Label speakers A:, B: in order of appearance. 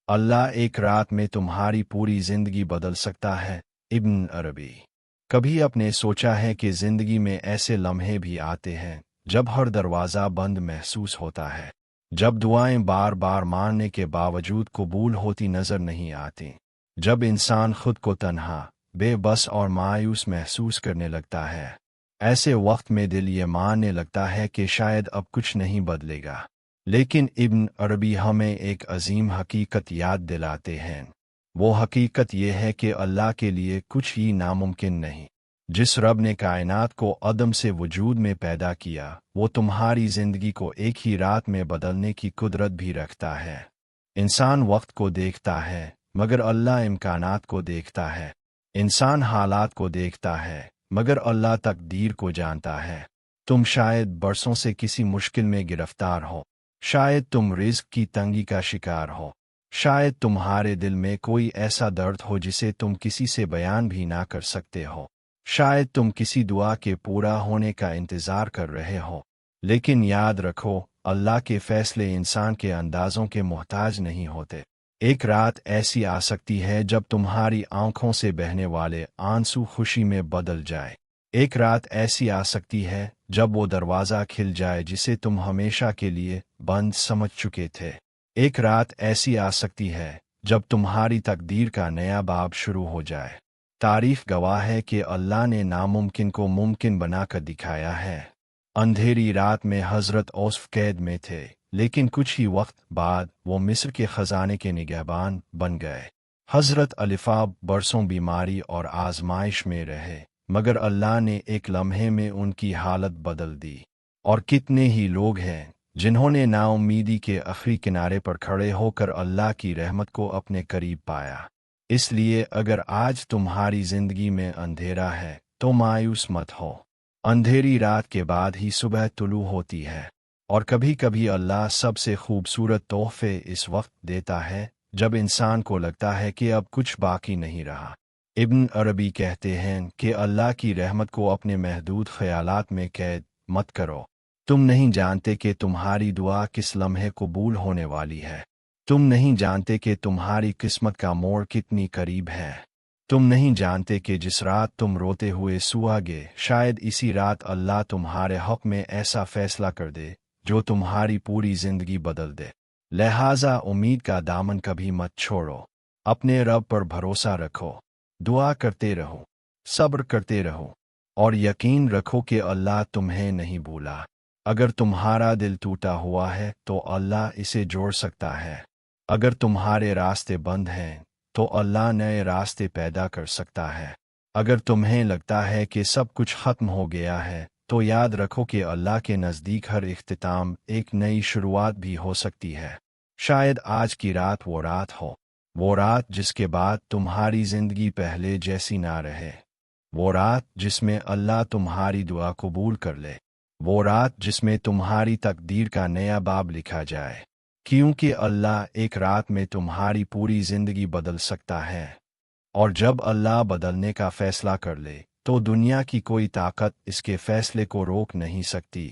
A: अल्लाह एक रात में तुम्हारी पूरी जिंदगी बदल सकता है। इब्न अरबी। कभी आपने सोचा है कि जिंदगी में ऐसे लम्हे भी आते हैं जब हर दरवाज़ा बंद महसूस होता है, जब दुआएं बार बार मांगने के बावजूद कबूल होती नजर नहीं आती, जब इंसान खुद को तन्हा, बेबस और मायूस महसूस करने लगता है। ऐसे वक्त में दिल ये मानने लगता है कि शायद अब कुछ नहीं बदलेगा। लेकिन इब्न अरबी हमें एक अजीम हकीकत याद दिलाते हैं। वो हकीकत ये है कि अल्लाह के लिए कुछ ही नामुमकिन नहीं। जिस रब ने कायनात को अदम से वजूद में पैदा किया, वो तुम्हारी जिंदगी को एक ही रात में बदलने की कुदरत भी रखता है। इंसान वक्त को देखता है, मगर अल्लाह इम्कानात को देखता है। इंसान हालात को देखता है, मगर अल्लाह तकदीर को जानता है। तुम शायद बरसों से किसी मुश्किल में गिरफ्तार हो, शायद तुम रिज़्क की तंगी का शिकार हो, शायद तुम्हारे दिल में कोई ऐसा दर्द हो जिसे तुम किसी से बयान भी ना कर सकते हो, शायद तुम किसी दुआ के पूरा होने का इंतज़ार कर रहे हो। लेकिन याद रखो, अल्लाह के फैसले इंसान के अंदाज़ों के मोहताज नहीं होते। एक रात ऐसी आ सकती है जब तुम्हारी आंखों से बहने वाले आंसू खुशी में बदल जाए। एक रात ऐसी आ सकती है जब वो दरवाज़ा खिल जाए जिसे तुम हमेशा के लिए बंद समझ चुके थे। एक रात ऐसी आ सकती है जब तुम्हारी तकदीर का नया बाब शुरू हो जाए। तारीफ गवाह है कि अल्लाह ने नामुमकिन को मुमकिन बनाकर दिखाया है। अंधेरी रात में हज़रत यूसुफ कैद में थे, लेकिन कुछ ही वक्त बाद वो मिस्र के ख़जाने के निगहबान बन गए। हज़रत अलिफ़ाब बरसों बीमारी और आजमाइश में रहे, मगर अल्लाह ने एक लम्हे में उनकी हालत बदल दी। और कितने ही लोग हैं जिन्होंने नाउम्मीदी के आखिरी किनारे पर खड़े होकर अल्लाह की रहमत को अपने करीब पाया। इसलिए अगर आज तुम्हारी जिंदगी में अंधेरा है तो मायूस मत हो। अंधेरी रात के बाद ही सुबह तुलू होती है, और कभी कभी अल्लाह सबसे खूबसूरत तोहफे इस वक्त देता है जब इंसान को लगता है कि अब कुछ बाकी नहीं रहा। इब्न अरबी कहते हैं कि अल्लाह की रहमत को अपने महदूद ख्यालात में कैद मत करो। तुम नहीं जानते कि तुम्हारी दुआ किस लम्हे कबूल होने वाली है। तुम नहीं जानते कि तुम्हारी किस्मत का मोड़ कितनी करीब है। तुम नहीं जानते कि जिस रात तुम रोते हुए सुहागे, शायद इसी रात अल्लाह तुम्हारे हक़ में ऐसा फैसला कर दे जो तुम्हारी पूरी जिंदगी बदल दे। लिहाजा उम्मीद का दामन कभी मत छोड़ो। अपने रब पर भरोसा रखो, दुआ करते रहो, सब्र करते रहो, और यकीन रखो कि अल्लाह तुम्हें नहीं भूला। अगर तुम्हारा दिल टूटा हुआ है तो अल्लाह इसे जोड़ सकता है। अगर तुम्हारे रास्ते बंद हैं तो अल्लाह नए रास्ते पैदा कर सकता है। अगर तुम्हें लगता है कि सब कुछ खत्म हो गया है तो याद रखो कि अल्लाह के नज़दीक हर इख्तिताम एक नई शुरुआत भी हो सकती है। शायद आज की रात हो, वो रात जिसके बाद तुम्हारी जिंदगी पहले जैसी ना रहे। वो रात जिसमें अल्लाह तुम्हारी दुआ कबूल कर ले। वो रात जिसमें तुम्हारी तकदीर का नया बाब लिखा जाए। क्योंकि अल्लाह एक रात में तुम्हारी पूरी जिंदगी बदल सकता है, और जब अल्लाह बदलने का फैसला कर ले तो दुनिया की कोई ताकत इसके फैसले को रोक नहीं सकती।